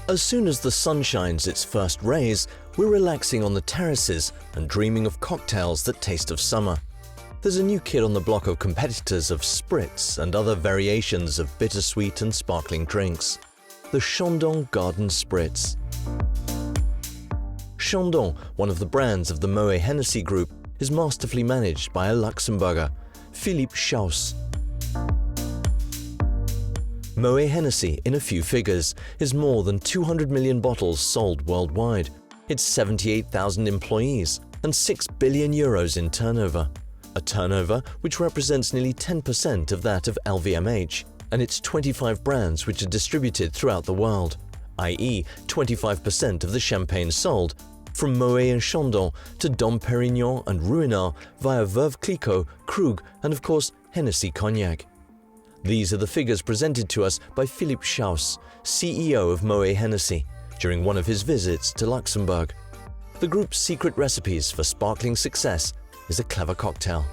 As soon as the sun shines its first rays, we're relaxing on the terraces and dreaming of cocktails that taste of summer. There's a new kid on the block of competitors of Spritz and other variations of bittersweet and sparkling drinks. The Chandon Garden Spritz. Chandon, one of the brands of the Moët Hennesy group, is masterfully managed by a Luxembourger, Philippe Schaus. Moët Hennesy, in a few figures, is more than 200 million bottles sold worldwide. It's 78,000 employees and 6 billion euros in turnover. A turnover which represents nearly 10% of that of LVMH, and its 25 brands which are distributed throughout the world, i.e. 25% of the champagne sold, from Moët and Chandon to Dom Pérignon and Ruinart via Veuve Clicquot, Krug and of course Hennessy Cognac. These are the figures presented to us by Philippe Schaus, CEO of Moët Hennesy, during one of his visits to Luxembourg. The group's secret recipes for sparkling success is a clever cocktail.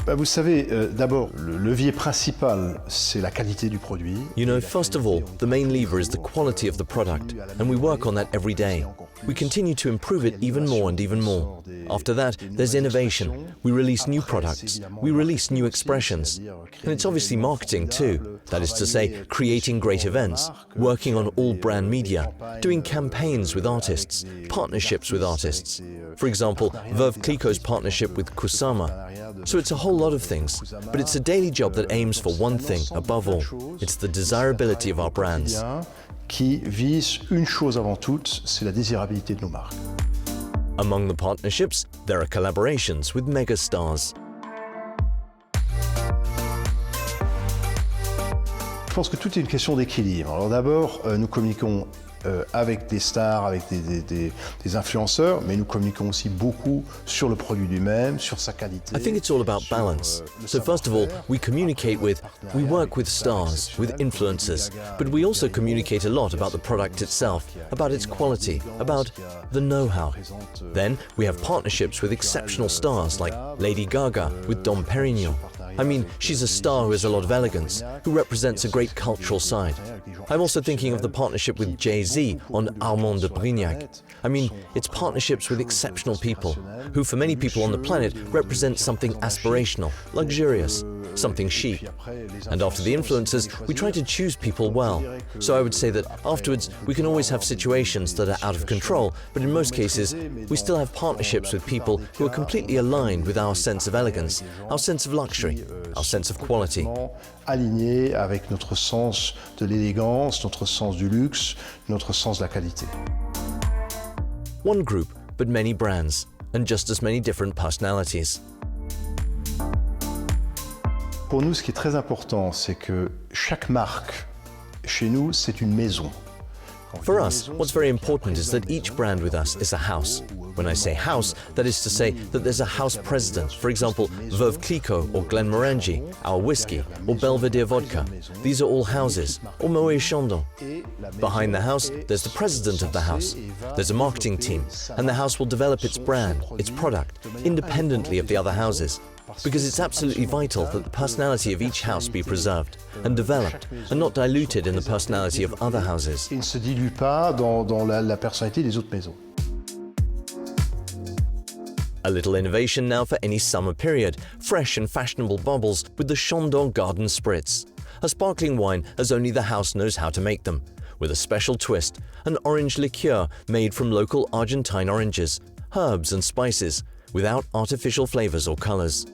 Vous savez, d'abord, le levier principal, c'est la qualité du produit. You know, first of all, the main lever is the quality of the product, and we work on that every day. We continue to improve it even more and even more. After that, there's innovation. We release new products, we release new expressions. And it's obviously marketing too. That is to say, creating great events, working on all brand media, doing campaigns with artists, partnerships with artists. For example, Veuve Clicquot's partnership with Kusama. So it's a whole lot of things, but it's a daily job that aims for one thing above all. It's the desirability of our brands. Qui vise une chose avant toute, c'est la désirabilité de nos marques. Among the partnerships, there are collaborations with megastars. Je pense que tout est une question d'équilibre. Alors d'abord, nous communiquons avec des stars, avec des influenceurs, mais nous communiquons aussi beaucoup sur le produit lui-même, sur sa qualité. I think it's all about balance. So first of all, we work with stars, with influencers, but we also communicate a lot about the product itself, about its quality, about the know-how. Then we have partnerships with exceptional stars like Lady Gaga with Dom Pérignon. I mean, she's a star who has a lot of elegance, who represents a great cultural side. I'm also thinking of the partnership with Jay-Z on Armand de Brignac. I mean, it's partnerships with exceptional people, who for many people on the planet represent something aspirational, luxurious, something chic. And after the influencers, we try to choose people well. So I would say that afterwards, we can always have situations that are out of control, but in most cases, we still have partnerships with people who are completely aligned with our sense of elegance, our sense of luxury, our sense of quality. Aligné avec notre sens de l'élégance, notre sens du luxe, notre sens de la qualité. One group, but many brands, and just as many different personalities. Pour nous, ce qui est très important, c'est que chaque marque, chez nous, c'est une maison. For us, what's very important is that each brand with us is a house. When I say house, that is to say that there's a house president. For example, Veuve Clicquot or Glenmorangie, our whiskey, or Belvedere vodka. These are all houses, or Moët Chandon. Behind the house, there's the president of the house. There's a marketing team, and the house will develop its brand, its product, independently of the other houses. Because it's absolutely vital that the personality of each house be preserved and developed and not diluted in the personality of other houses. Il ne se dilue pas dans la personnalité des autres maisons. A little innovation now for any summer period, fresh and fashionable bubbles with the Chandon Garden Spritz. A sparkling wine as only the house knows how to make them, with a special twist, an orange liqueur made from local Argentine oranges, herbs and spices, without artificial flavors or colors.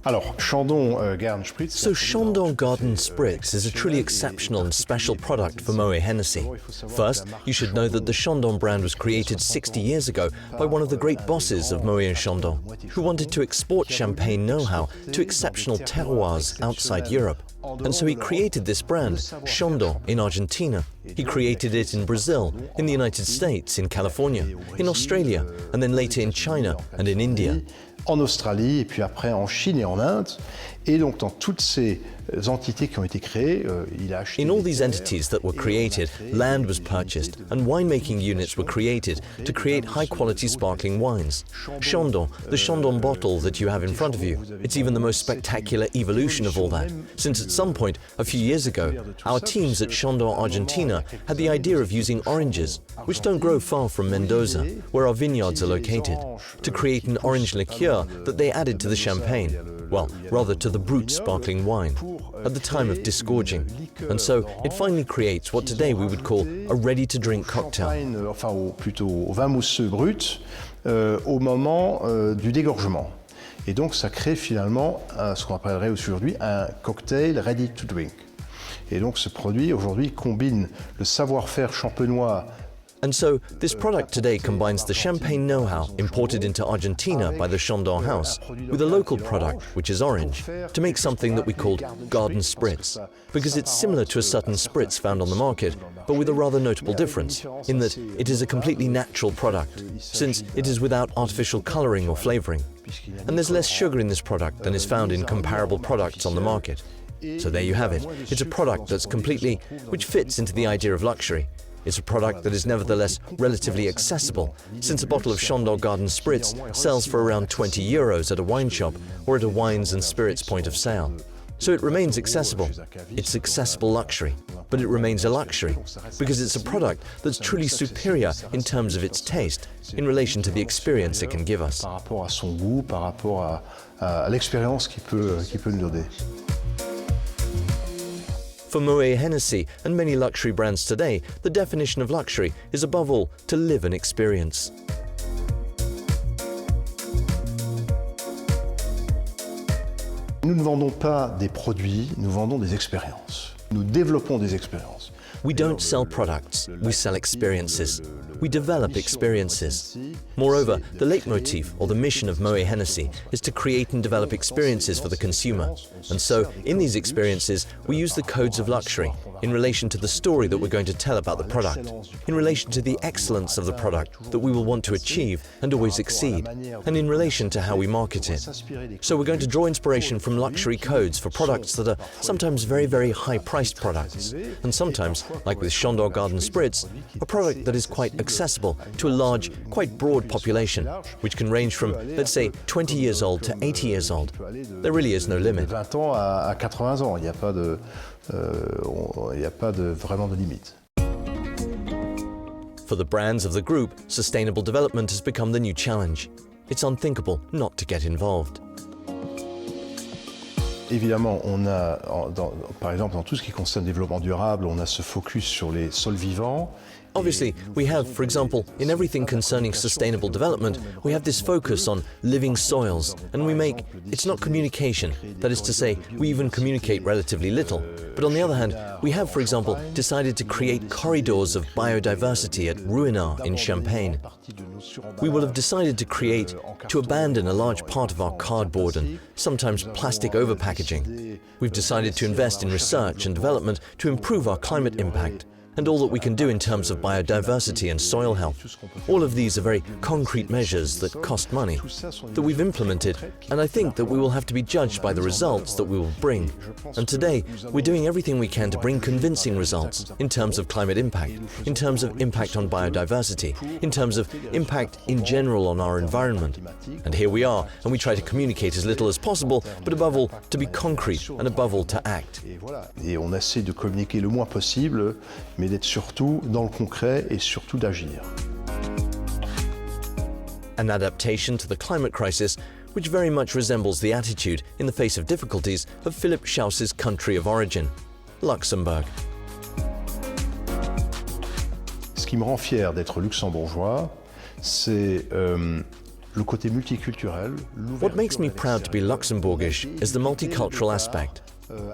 Alors, Chandon Garden Spritz. So Chandon Garden Spritz is a truly exceptional and special product for Moët Hennesy. First, you should know that the Chandon brand was created 60 years ago by one of the great bosses of Moët and Chandon, who wanted to export champagne know-how to exceptional terroirs outside Europe. And so he created this brand, Chandon, in Argentina. He created it in Brazil, in the United States, in California, in Australia, and then later in China and in India. En Australie, et puis après en Chine et en Inde. Et donc dans toutes ces entités qui ont été créées, il a acheté. In all these entities that were created, land was purchased and winemaking units were created to create high-quality sparkling wines. Chandon, the Chandon bottle that you have in front of you, it's even the most spectacular evolution of all that, since at some point, a few years ago, our teams at Chandon Argentina had the idea of using oranges, which don't grow far from Mendoza, where our vineyards are located, to create an orange liqueur that they added to the champagne. Well, rather to the brut sparkling wine, at the time of disgorging. And so it finally creates what today we would call a ready-to-drink cocktail. Enfin, plutôt au vin mousseux brut, au moment du dégorgement. Et donc ça crée finalement ce qu'on appellerait aujourd'hui un cocktail ready to drink. Et donc ce produit aujourd'hui combine le savoir-faire champenois. And so, this product today combines the champagne know-how imported into Argentina by the Chandon house with a local product, which is orange, to make something that we called Garden Spritz, because it's similar to a certain spritz found on the market, but with a rather notable difference, in that it is a completely natural product, since it is without artificial coloring or flavoring. And there's less sugar in this product than is found in comparable products on the market. So there you have it. It's a product that's completely, which fits into the idea of luxury. It's a product that is nevertheless relatively accessible, since a bottle of Chandon Garden Spritz sells for around 20 euros at a wine shop or at a wines and spirits point of sale. So it remains accessible. It's accessible luxury, but it remains a luxury because it's a product that's truly superior in terms of its taste in relation to the experience it can give us. Par rapport à son goût, par rapport à l'expérience qu'il peut nous donner. For Moët Hennesy and many luxury brands today, the definition of luxury is above all to live an experience. Nous ne vendons pas des produits, nous vendons des expériences. Nous développons des expériences. We don't sell products, we sell experiences. We develop experiences. Moreover, the leitmotif, or the mission of Moët Hennesy, is to create and develop experiences for the consumer. And so, in these experiences, we use the codes of luxury in relation to the story that we're going to tell about the product, in relation to the excellence of the product that we will want to achieve and always exceed, and in relation to how we market it. So we're going to draw inspiration from luxury codes for products that are sometimes very, very high-priced products, and sometimes, like with Chandon Garden Spritz, a product that is quite accessible to a large, quite broad population, which can range from, let's say, 20 years old to 80 years old. There really is no limit. 20 ans à 80 ans, il n'y a pas vraiment de limite. For the brands of the group, sustainable development has become the new challenge. It's unthinkable not to get involved. Évidemment, on a, par exemple, dans tout ce qui concerne le développement durable, on a ce focus sur les sols vivants. Obviously, we have, for example, in everything concerning sustainable development, we have this focus on living soils, and it's not communication, that is to say, we even communicate relatively little. But on the other hand, we have, for example, decided to create corridors of biodiversity at Ruinart in Champagne. We will have decided to abandon a large part of our cardboard and sometimes plastic overpackaging. We've decided to invest in research and development to improve our climate impact and all that we can do in terms of biodiversity and soil health. All of these are very concrete measures that cost money, that we've implemented, and I think that we will have to be judged by the results that we will bring. And today, we're doing everything we can to bring convincing results in terms of climate impact, in terms of impact on biodiversity, in terms of impact in general on our environment. And here we are, and we try to communicate as little as possible, but above all, to be concrete, and above all, to act. Et on essaie de communiquer le moins possible, mais d'être surtout dans le concret et surtout d'agir. An adaptation to the climate crisis, which very much resembles the attitude in the face of difficulties of Philippe Schaus's country of origin, Luxembourg. Ce qui me rend fier d'être luxembourgeois, c'est le côté multiculturel. What makes me proud to be Luxembourgish is the multicultural aspect.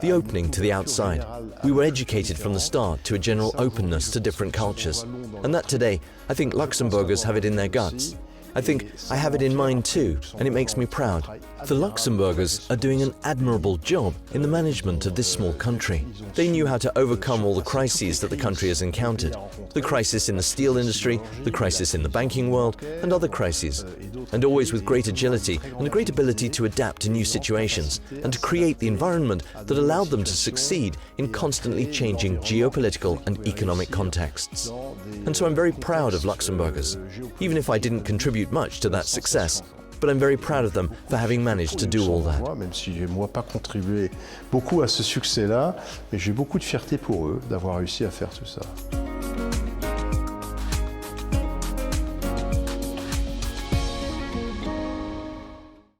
The opening to the outside. We were educated from the start to a general openness to different cultures. And that today, I think Luxembourgers have it in their guts. I think I have it in mine too, and it makes me proud. The Luxembourgers are doing an admirable job in the management of this small country. They knew how to overcome all the crises that the country has encountered. The crisis in the steel industry, the crisis in the banking world, and other crises. And always with great agility and a great ability to adapt to new situations and to create the environment that allowed them to succeed in constantly changing geopolitical and economic contexts. And so I'm very proud of Luxembourgers, even if I didn't contribute much to that success. But I'm very proud of them for having managed to do all that. Même si je n'ai pas contribué beaucoup à ce succès-là, mais j'ai beaucoup de fierté pour eux d'avoir réussi à faire tout ça.